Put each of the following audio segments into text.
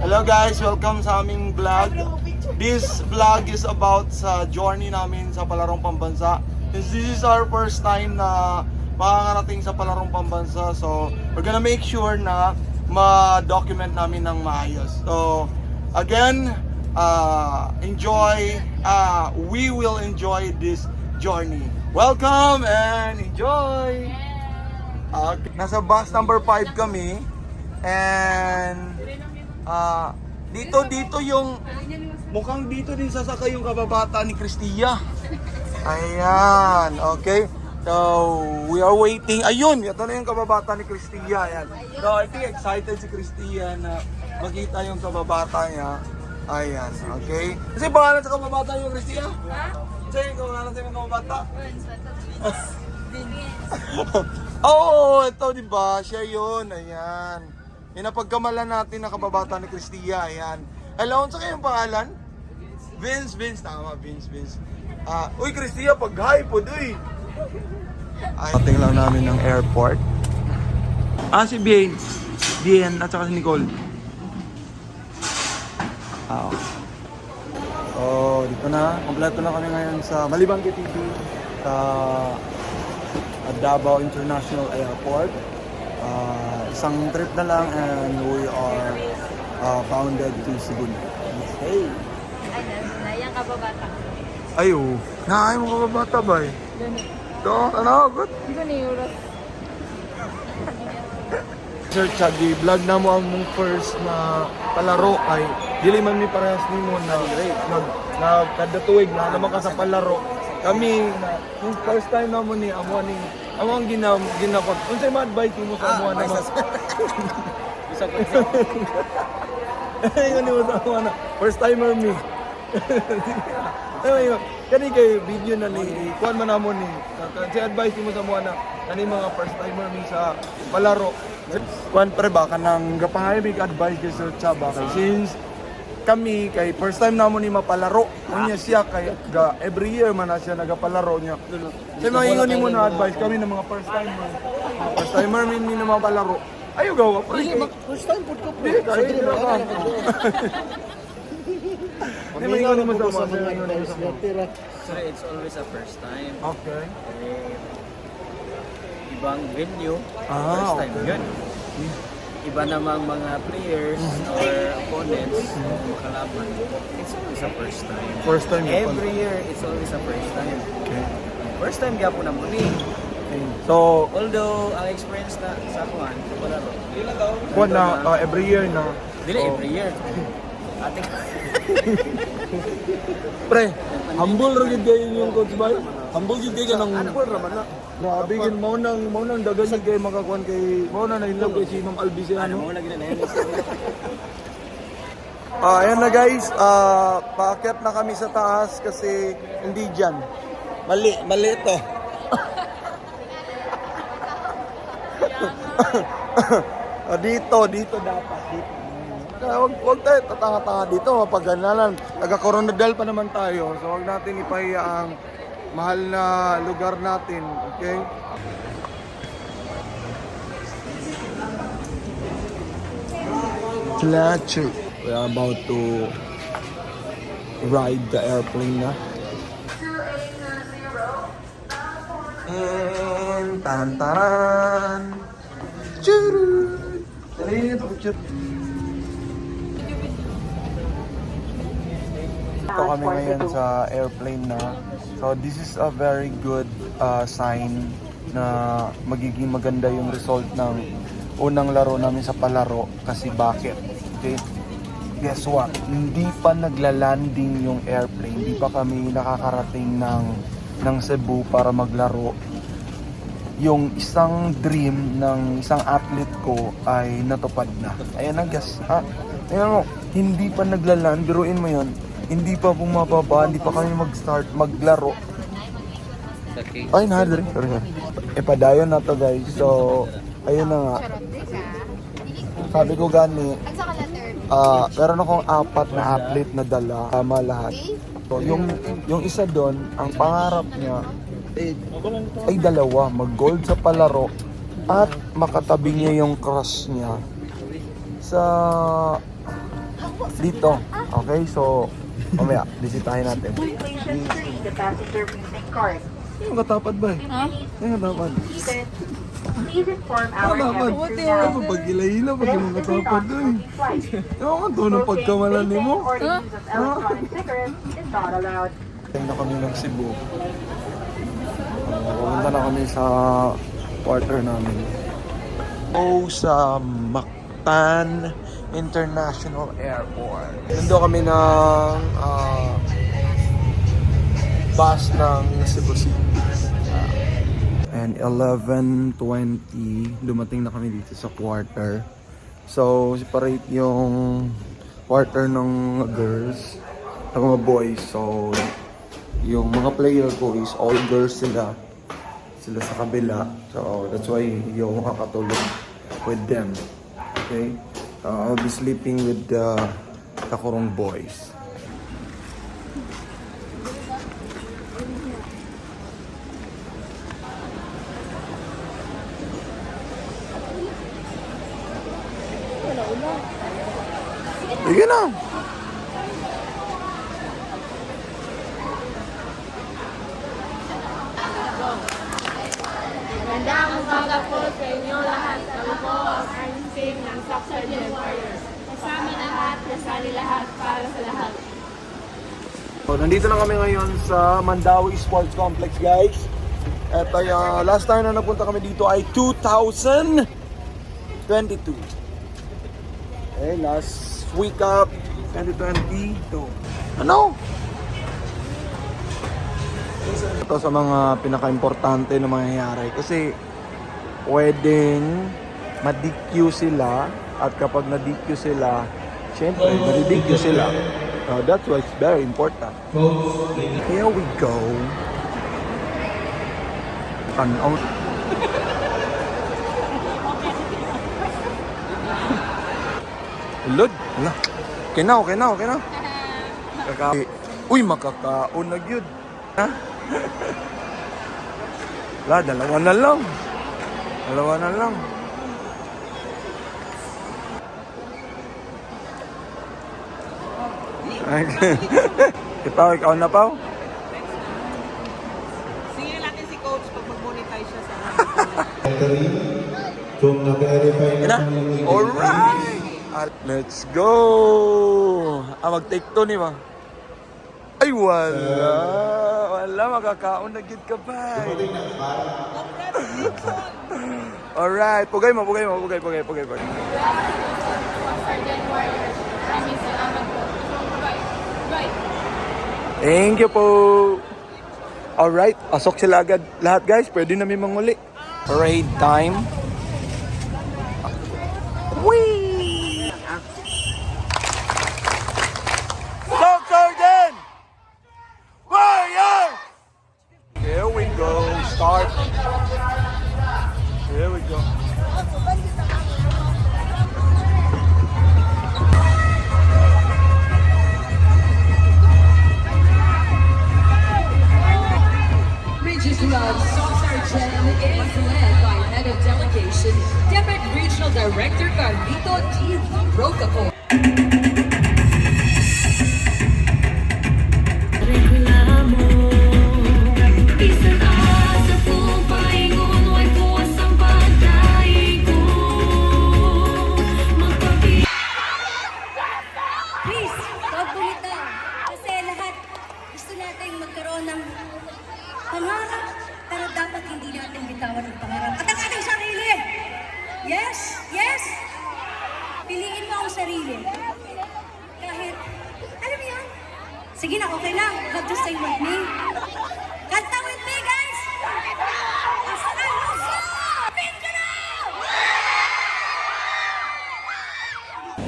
Hello guys, welcome sa aming vlog. This vlog is about sa journey namin sa Palarong Pambansa. Since this is our first time na makakarating sa Palarong Pambansa, so we're gonna make sure na ma-document namin ng maayos. So again, enjoy. We will enjoy this journey. Welcome and enjoy! Nasa bus number 5 kami. And dito yung mukhang dito din sasakay yung kababata ni Cristia. Ayan, okay. So, we are waiting. Ayun, ito na yung kababata ni Cristia. Ayan. So, I think excited si Cristia na makita yung kababata niya. Ayan, okay. Kasi pangalan sa kababata yung Cristia? Kasi yung pangalan sa kababata? Oo, ito diba? Siya yun. Ayan. Yung napagkamalan natin na kababata ni Cristia. Ayan. Hello, sa kayong pangalan? Vince. Tama, Vince. Uy, Cristia, pag-hi po, doy. Ating lang namin ng airport. Si Bien at saka si Nicole. Dito na. Kompleto na kami ngayon sa Malibang KTV sa Davao International Airport. Isang trip na lang and we are bounded to Cebu. Hey! Nayang kababata. Ayo, naay mo kababata ba eh? Ito, ano? Good? Hindi ko ni-euros. Sir Chaggy, vlog na mo ang mong first na palaro ay dili man mi parehas nimo na kada tuig na naman ka sa palaro. Kami na yung first time na mo ni amo ang ginapag. Unsay ma-advise mo sa amo na isa ko. Ayun ni mo sa amo na first timer me. Ayun, kani kay video na ni kuan man namo ni. Kasi advice mo sa amo na kani mga first timer mi sa palaro. Kuan pre ba kanang gapahay big advice kay Sir Chaba kay since kami kay first time namo ni mapalaro unya siya kay every year man na siya nagapalaro niya. Sa mga ingon nimo na advice kami ng mga first timer min na mapalaro. Ayo gawa pre. First time pud ko Di kay ka. Pamingaw mo sa mga guys na tira. So it's always a first time. Okay. Ibang venue, Ah, first time okay. yun. Iba namang mga players or opponents o kalaban. It's always a first time. First time Every year, it's always a first time. Okay. First time gyapon na muli. So, Although, ang experience na sa kuhan, palaro. kuan na every year na. Dili every year. Ate Pre, humble ra gyud kayo yung coach bay. Humble gyud kayo nang Humble raman na. grabe gyud mo nang dagan gyud kayo makakuan kay mo na nainlog kay si Ma'am Albi siya ano ano. mo lagi na yun. Ayan na guys, paakyat na kami sa taas kasi hindi dyan. Mali ito. Dito dapat. Dito. Kaya wag tayo tatanga-tanga dito, mapaganalan. Taga-Coronadal pa naman tayo, so wag natin ipahiya ang mahal na lugar natin, okay? Fletcher. We are about to ride the airplane na. And tantaran. Churu. Ito kami ngayon sa airplane na. So this is a very good sign na magiging maganda yung result ng unang laro namin sa palaro. Kasi bakit? Okay? Guess what? Hindi pa nagla-landing yung airplane. Hindi pa kami nakakarating ng Cebu para maglaro. Yung isang dream ng isang athlete ko ay natupad na. Ayan na guys. Ayan mo, hindi pa nagla-land. Biruin mo yun. Hindi pa bumababa. Hindi pa kami mag-start maglaro. Ay, sorry. Padayon na to guys. So, ayun na nga. Sabi ko gani, meron akong 4 na athlete na dala, tama lahat. So, yung isa doon, ang pangarap niya ay 2, mag-gold sa palaro at makatabi niya yung crush niya sa dito. Okay, so mamaya, bisitahin natin. Station 3, the passenger music card. Yung katapad ba eh? Ha? Yung katapad. Please inform our Katapad. cabin crew now. Ano pag hila-hila, pag yung This is a katapad doon. non-smoking flight. Yung ang tunong pagkamalan ni mo. Or the use of electronic cigarettes is not allowed. Na kami ng Cebu. Pumunta na kami sa quarter namin. Sa Mactan International Airport. Nando kami ng bus ng Cebu City. And 11:20, dumating na kami dito sa quarter. So, separate yung quarter ng girls at mga boys. So, yung mga player ko is all girls sila. Sila sa kabila. So, that's why hindi ako makakatulog with them. Okay? I'll be sleeping with the Takurong boys. Sige na! Magandang umaga po sa inyo lahat. Kami po ang team ng Stock Sergeant Warriors. Kasama lahat, kasali lahat, para sa lahat. So, nandito na kami ngayon sa Mandawi Sports Complex, guys. At last time na napunta kami dito ay 2022. Okay, last week up 2022. Ano? Ito sa mga pinaka-importante na mangyayari kasi pwedeng ma-DQ sila at kapag na-DQ sila, syempre, ma-DQ sila. That's why it's very important. Here we go. Tanaw. Lod, wala. Kinaw. Uy, makakaon na yun. Ha? Wala, dalawa na lang. Ikaw na pa? Singin natin si Coach pag mag-monetize siya sa Kung na-verify na Alright! Let's go! Mag-take to ni ba? Ay, wala! Wala, makakaon na gid ka ba? Alright, pugay mo. Sergeant Warriors, maraming salamat po. Right. Thank you po! Alright, pasok sila agad. Lahat guys, pwede na may manguli. Parade time. Whee! Stock Sergeant! Warrior! Here we go. Start. Here we go. Love Stock Sergeant is led by Head of Delegation, Deputy Regional Director Carlito D. Rocapo. Please, huwag bumitaw. Kasi lahat gusto natin magkaroon ng pangarap, pero dapat hindi natin bitawan ang pangarap. At ang ating sarili! Yes! Yes! Piliin mo ang sarili. Kahit, alam mo yan? Sige na, okay lang. You have to stay with me. Kanta with me, guys! Asakan mo siya! Mindanao!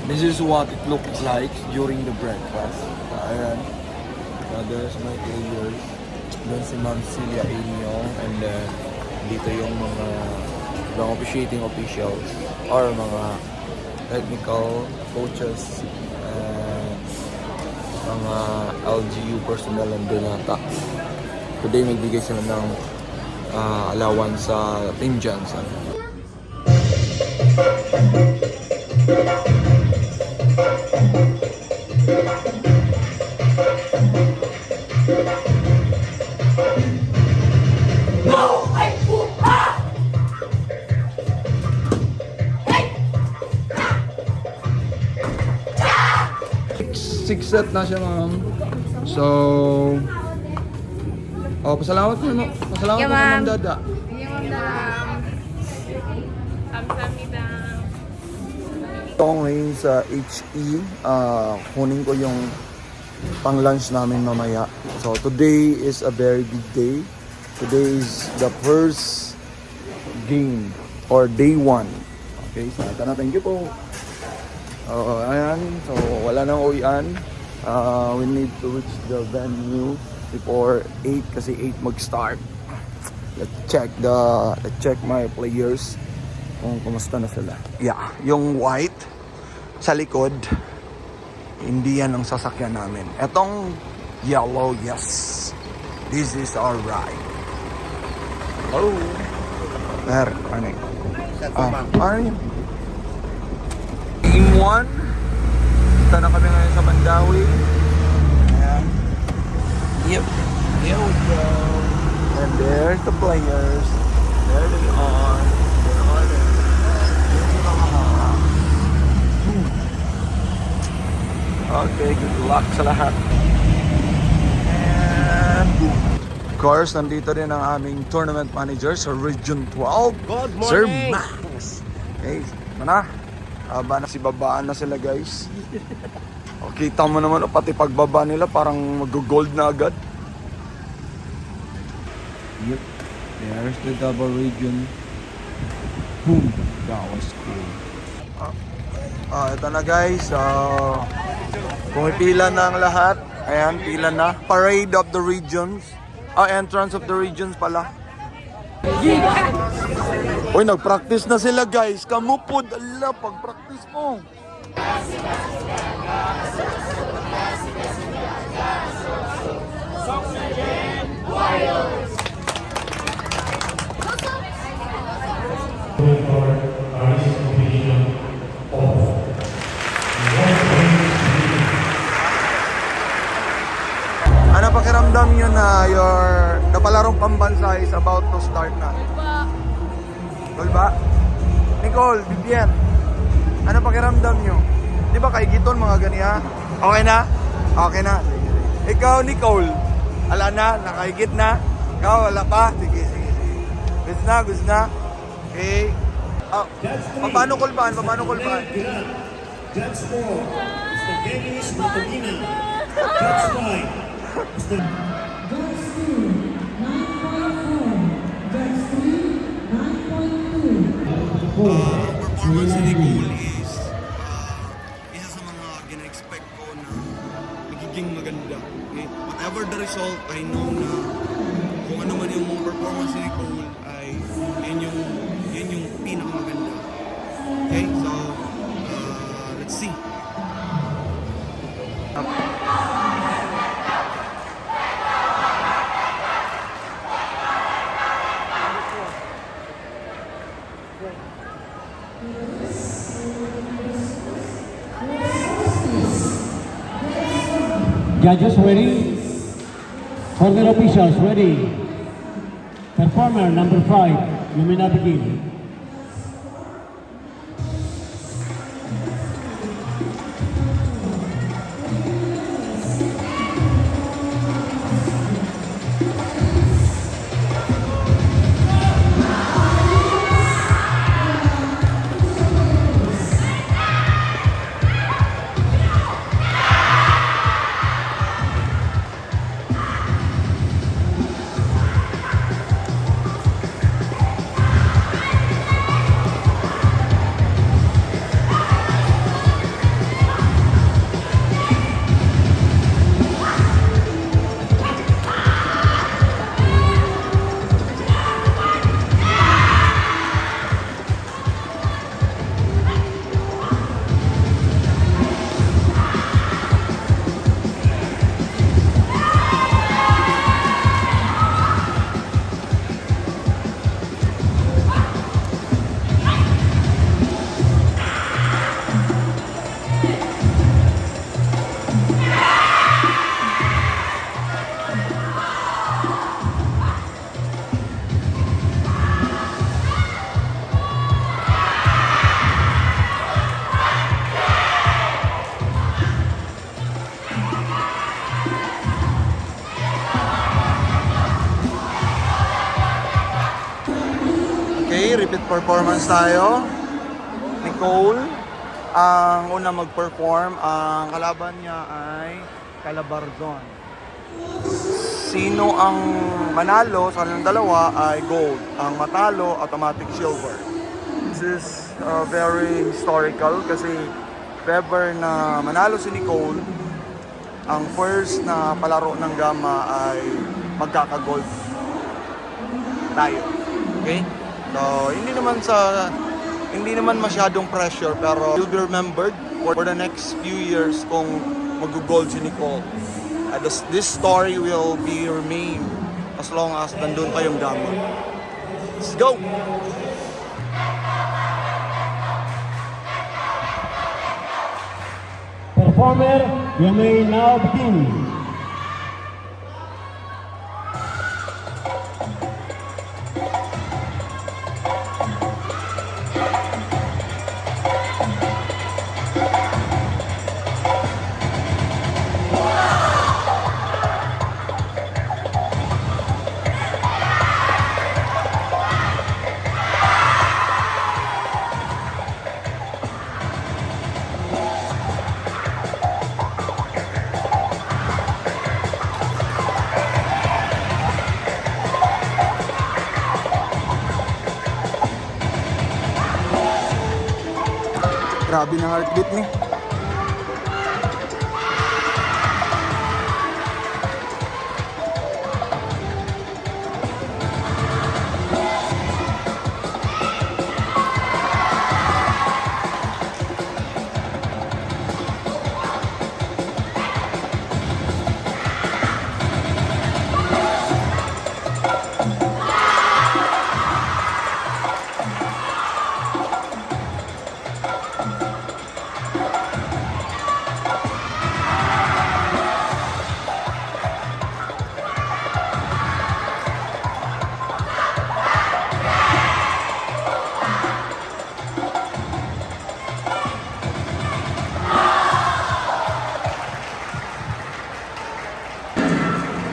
This is what it looks like during the breakfast. Ayan. There's my players. Doon si Ma'am Celia Año. And then, dito yung mga officiating officials or mga technical coaches and mga LGU personnel nandun nata. Today, magbigay sila ng allowance sa Team Johnson. Six set na siya, ma'am. So, pasalamat po mo. Pasalamat po ma'am Dada. 감사합니다. Ito ngayon sa HE, kunin ko yung pang-lunch namin mamaya. So, today is a very big day. Today is the first game or day 1. Okay, so thank you po. Ayan, so wala nang uwian. We need to reach the venue before 8 kasi 8 mag-start. Let's check my players kung kumusta na sila. Yeah, yung white sa likod, hindi yan ang sasakyan namin. Etong yellow, yes. This is our ride. Oh. There, ano yun? Ano yun? Team 1. Punta na kami ngayon sa Mandawi. Ayan. Yep. Here we go. And there's the players. There they are. There are they. Okay, good luck sa lahat. And boom. Of course, nandito rin ang aming tournament manager sa Region 12. Good morning! Sir Max. Okay, mana? Si babaan na sila, guys. O, kita mo naman, pati pagbaba nila parang mag-gold na agad. Yep. There's the double region. Boom. That was cool. Ito na, guys. Pumipila na ang lahat. Ayan, pila na. Parade of the regions. Entrance of the regions pala. Uy, nag-practice na sila, guys. Kamupod. Ala, pag-practice mo. Ano pakiramdam nyo na your napalarong pambansa is about to start na? Cool ba? Nicole, Vivian, ano pakiramdam nyo? Di ba kay Giton mga ganiya? Okay na? Okay na. Sige. Ikaw, Nicole, ala na? Nakaigit na? Ikaw, wala pa? Sige. Gusto na? Okay. Paano kulbaan? That's 4. Mr. Dennis Matabina. That's 5. That's 2, 9.4. That's 3, 9.2. Performance ni Nicole is isa sa mga gina-expect ko na magiging maganda. Okay? Whatever the result, I know na kung ano man yung performance ni Nicole ay yan yung pinakamaganda. Okay? So, let's see. Judges ready? Order officials ready? Performer number 5, you may now begin. repeat performance tayo. Nicole, ang una mag-perform. Ang kalaban niya ay Calabarzon. Sino ang manalo sa kanilang dalawa ay gold. Ang matalo, automatic silver. This is very historical kasi if ever na manalo si Nicole, ang first na palaro ng Gama ay magkaka-gold tayo. Okay? So, hindi naman masyadong pressure pero you'll be remembered for the next few years kung mag-gold si Nicole. This story will be remain as long as nandun pa yung Gama. Let's go! Performer, you may now begin. Grabe na heartbeat ni.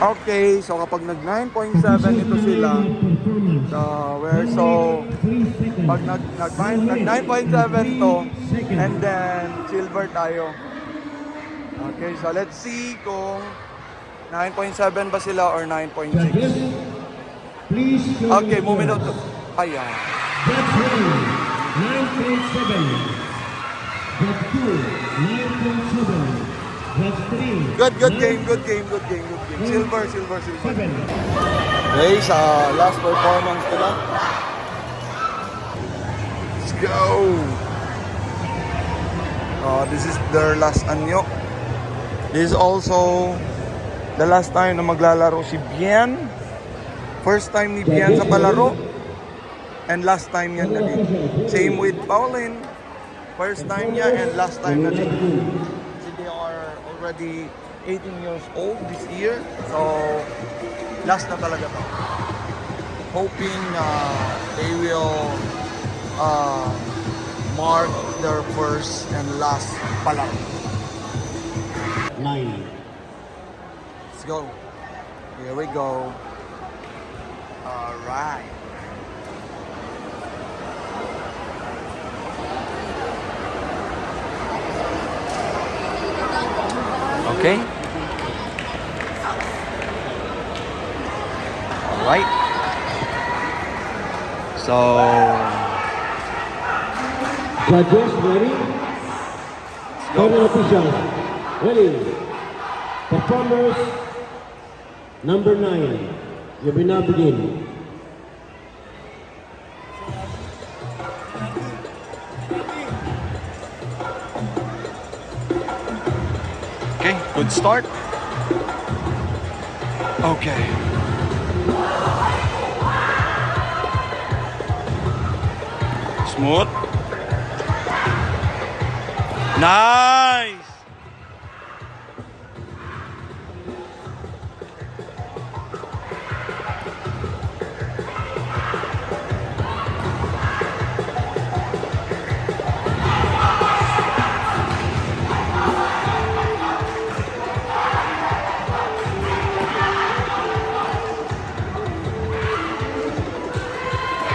Okay, so kapag nag 9.7 ito sila, pag nag 9.7 to, and then silver tayo. Okay, so let's see kung 9.7 ba sila or 9.6. Okay, moving on to, ayan. That's 9.7. That's 2, 9.7. That's 3. Good game. Silver. Okay, sa last performance nila. Let's go! This is their last anyo. This is also the last time na maglalaro si Bien. First time ni Bien sa palaro. And last time yan na din. Same with Pauline. First time niya and last time na din. They are already 18 years old this year. So, last na talaga to. Hoping they will mark their first and last palaro. 9. Let's go. Here we go. Alright. Okay. Alright. So, Judges, ready? Camera officials, ready? Performers, number 9. You may now begin. okay, good start. Okay. Smooth. Nice.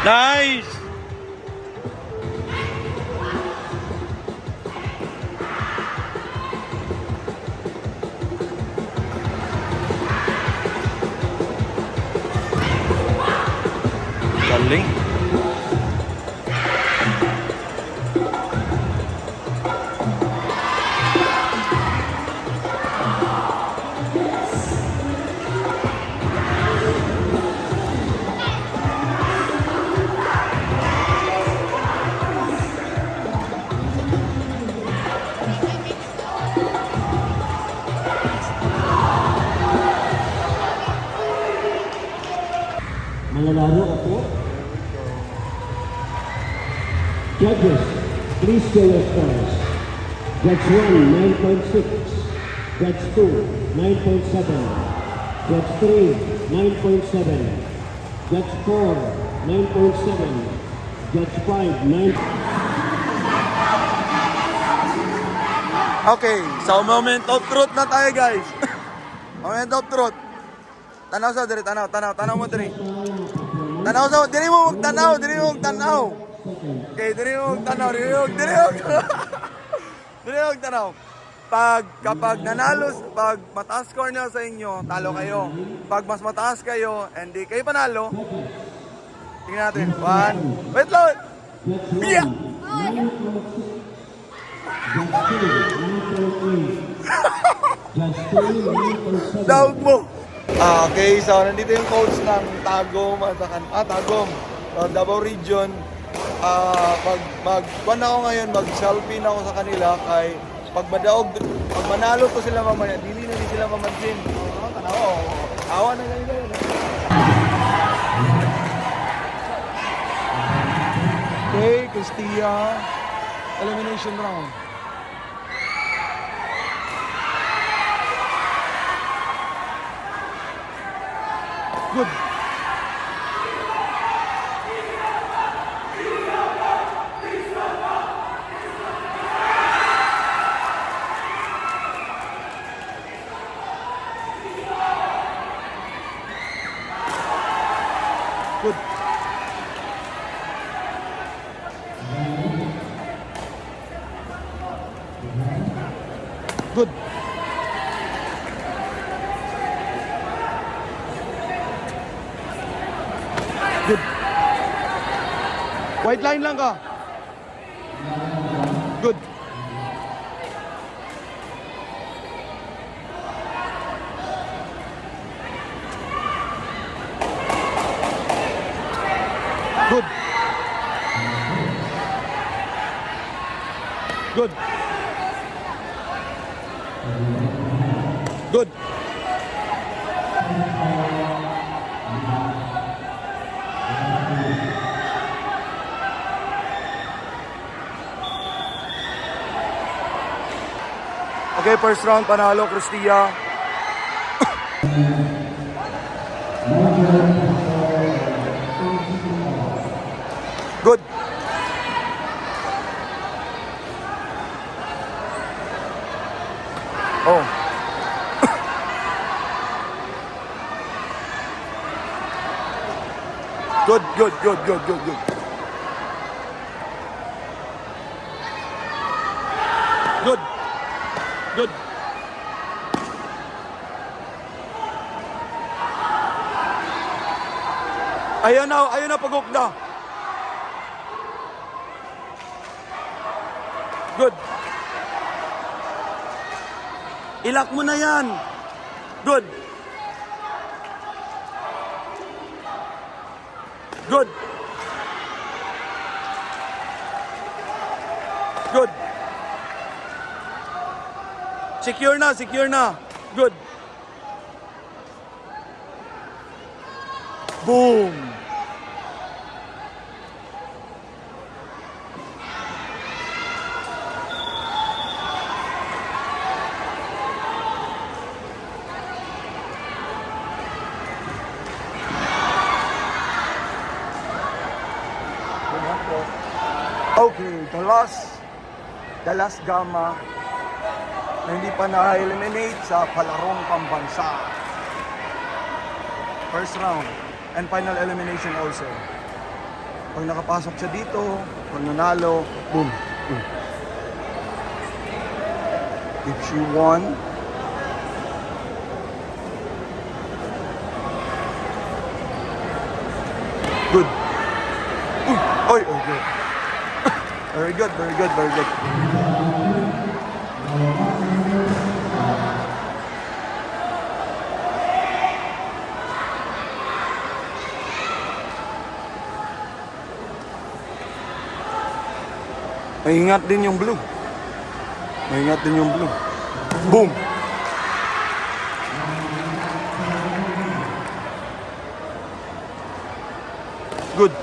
Nice. Galing. Manlalaro ako. Judges, please show your scores. Judge 1, 9.6. Judge 2, 9.7. Judge 3, 9.7. Judge 4, 9.7. Judge 5, 9. Okay, so moment of truth na tayo guys. Moment of truth. Tanaw sa diri, tanaw mo diri. Tanaw sa diri mo magtanaw. Okay, diri mo magtanaw. Diri mo magtanaw. Kapag pag mataas score niya sa inyo, talo kayo. Pag mas mataas kayo, hindi kayo panalo. Tingnan natin. 1. Wait lang. Biya. Daog mo. Okay, so nandito yung coach ng Tagum at Tagum, Davao Region. Pag ako ngayon, mag-selfie na ako sa kanila kay pag manalo to sila mamaya, dili sila mamansin. Tanaw, awa na ganito. Okay, Castilla, elimination round. Good. Good. Good. Good. White line lang ka. Good. Good. Good. Good. Okay, first round panalo, Cristia. Good. Oh. Good. Good. Ayun na pagukda. Good. Ilak mo na yan. Good. Good. Good. Secure na. Good. Boom. Okay, the last gamma na hindi pa na-eliminate sa palarong pambansa. First round and final elimination also. Pag nakapasok siya dito, pag nanalo, boom. If she won, good. Oy, okay. Very good, very good, very good. Maingat din yung blue. Maingat din yung blue. Boom! Good.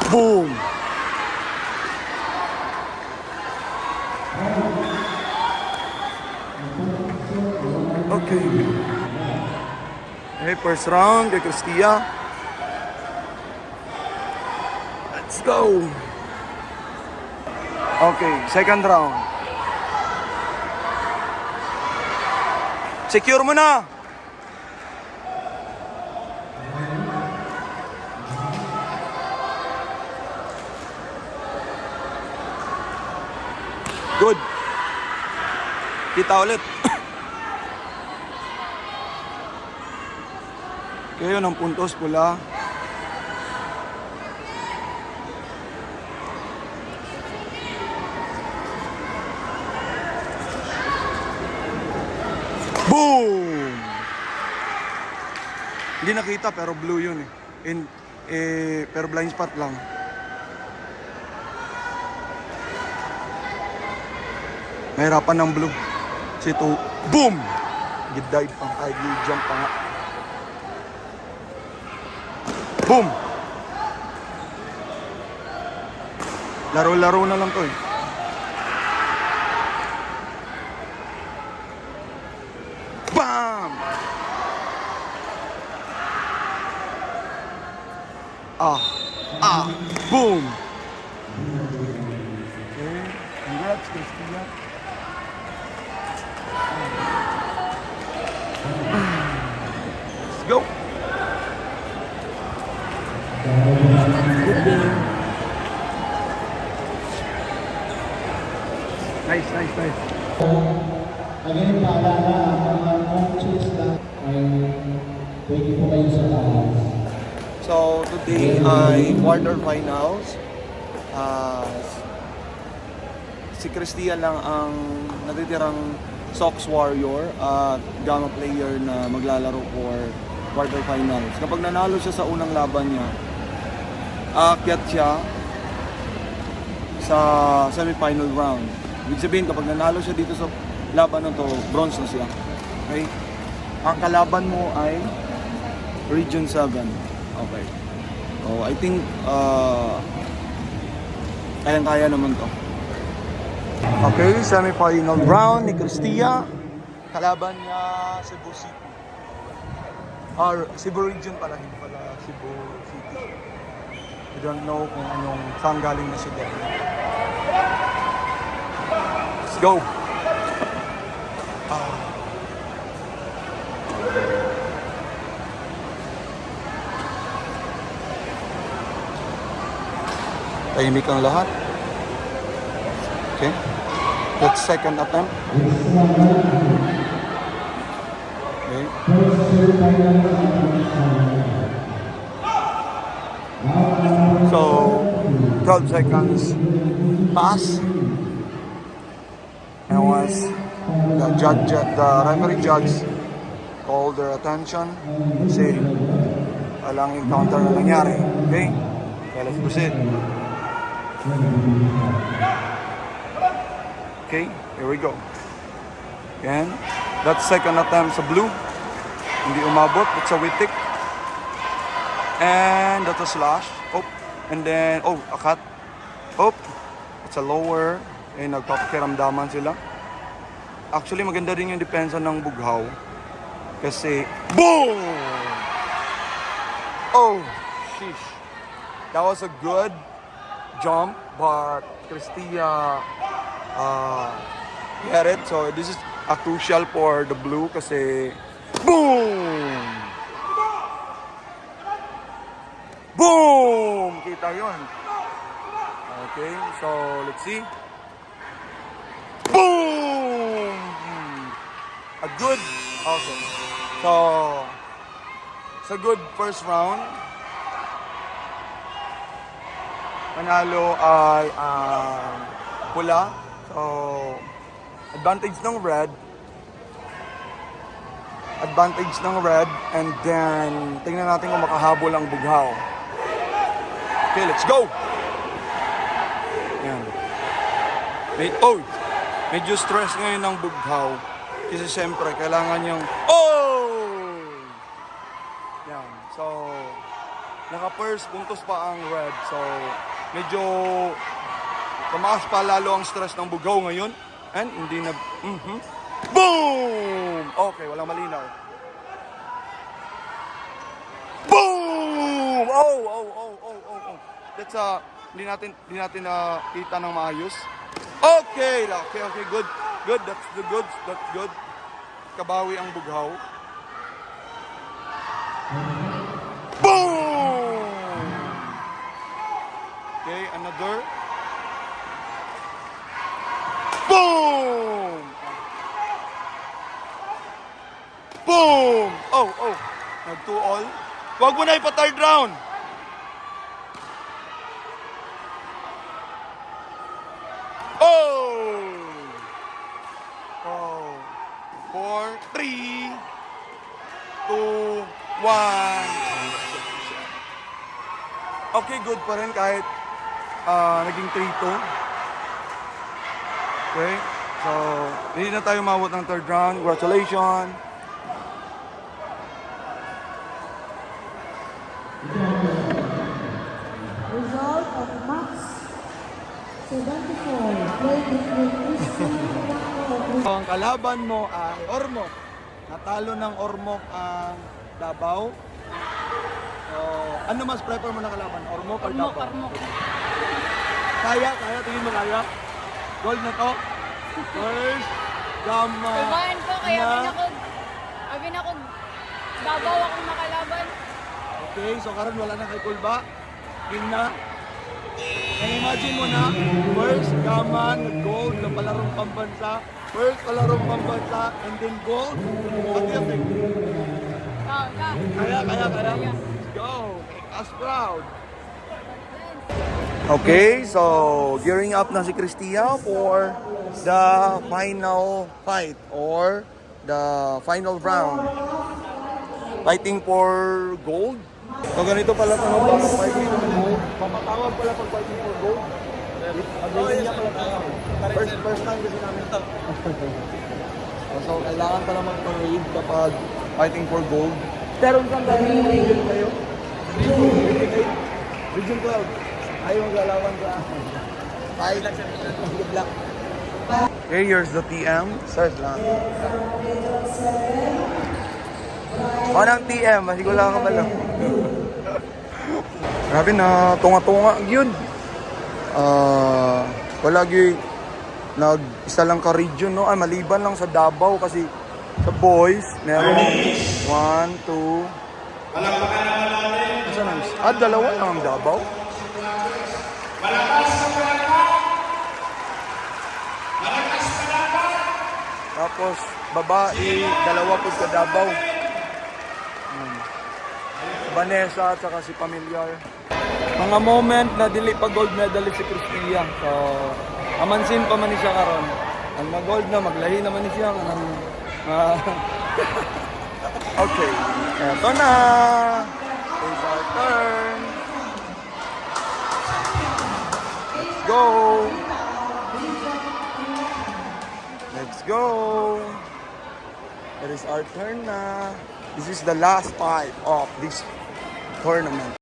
Boom! Okay. Okay, first round kay Cristia. Let's go. Okay, second round. Secure mo na. Good. Kita ulit. Kaya ng puntos pula. Boom! Hindi nakita pero blue yun eh. Pero blind spot lang. Mahirapan ng blue. Si to, boom! Gid-dive pang ay jump pa nga. Boom! Laro-laro na lang to eh. Bam! Boom! Okay, congrats, Cristia. Let's go! Nice, nice, nice. Again, paalala ang mga coaches na ay pwede po kayo sa taas. So today ay quarterfinals. Si Cristia lang ang natitirang Sox Warrior at Gamma player na maglalaro for quarterfinals. Kapag nanalo siya sa unang laban niya, aakyat siya sa semifinal round. Ibig sabihin, kapag nanalo siya dito sa laban na to, bronze na siya. Okay? Ang kalaban mo ay Region 7. Okay. So, I think, kayang-kaya naman to. Okay, semifinal round ni Cristia. Kalaban niya Cebu City. Or Cebu Region pala, hindi pala Cebu City. I don't know kung anong saan galing na sila. Let's go! Tahimik ang lahat. Okay. That's second attempt. Okay. So, 12 seconds pass. And once the referee judge called their attention, say, walang encounter na nangyari. Okay? Okay, let's proceed. Okay, here we go. Again, that's second attempt sa blue. Hindi umabot, it's a witik. And that's a slash. Oh, and then, a cut. Oh, it's a lower. Eh, nagpapakiramdaman sila. Actually, maganda rin yung depensa ng Bughaw. Kasi, boom! Oh, sheesh. That was a good jump, but Cristia get it. So, this is a crucial for the blue kasi, boom! Boom! Kita yun. Okay, so let's see. Boom! A good, okay. So, it's a good first round. Manalo ay pula. So, advantage ng red. Advantage ng red. And then, tingnan natin kung makahabol ang bughaw. Okay, let's go! Yan. Medyo stress ngayon ng bughaw. Kasi siyempre, kailangan yung... Oh! Yan. So, naka-first puntos pa ang red. So, medyo tumaas pa lalo ang stress ng bughaw ngayon. And hindi na... Boom! Okay, walang malinaw. Boom! Oh. That's hindi natin kita ng maayos. Okay, good. That's good. Kabawi ang bughaw. Boom! Okay, another. Boom! Boom! Oh. Nag-2-all. Huwag mo na ipa-third round. Oh! 4, 3, 2, 1. Okay, good pa rin kahit naging 3-2. Okay, so hindi na tayo umabot ng third round. Congratulations! Result of Max 74. Play between Ang kalaban mo ay Ormoc. Natalo ng Ormoc ang Davao. So, ano mas prefer mo na kalaban? Ormoc or Davao? Ormoc. Kaya? Tingin mo kaya? Gold na to? First, Gama. Tubahan ko, kaya na. abin ako, babaw akong makalaban. Okay, so karon wala na kay Kulba. Win na. And imagine mo na, first, Gama, gold na palarong pambansa. First, palarong pambansa, and then gold. What do you think? Kaya. Let's go. Make us proud. Okay, so gearing up na si Cristia for the final fight or the final round. Fighting for gold. So ganito pala pag fighting for gold. Papatawag pala pag fighting for gold. Niya pala tayo. First time kasi namin ito. So kailangan pala mag-parade kapag fighting for gold. Pero kung ganun region kayo? Region 12. Ayaw maglalaban sa fight. Good luck. Okay, here's the TM. Start lang. Anong TM? Masigula ka pala. Grabe na, tunga-tunga yun. Wala gyud nag-isa lang ka region, no? Ay, maliban lang sa Davao kasi sa boys, meron 1, 2. Dalawa lang ang Davao. Tapos babae, dalawa po sa Davao. Vanessa at saka si Familiar. Mga moment na dili pa gold medalist si Cristia. So, amansin pa man siya karon. Ang mag-gold na, maglahi naman siya. Okay, eto na. It's our turn. Let's go. Let's go. It is our turn na. This is the last fight of this tournament.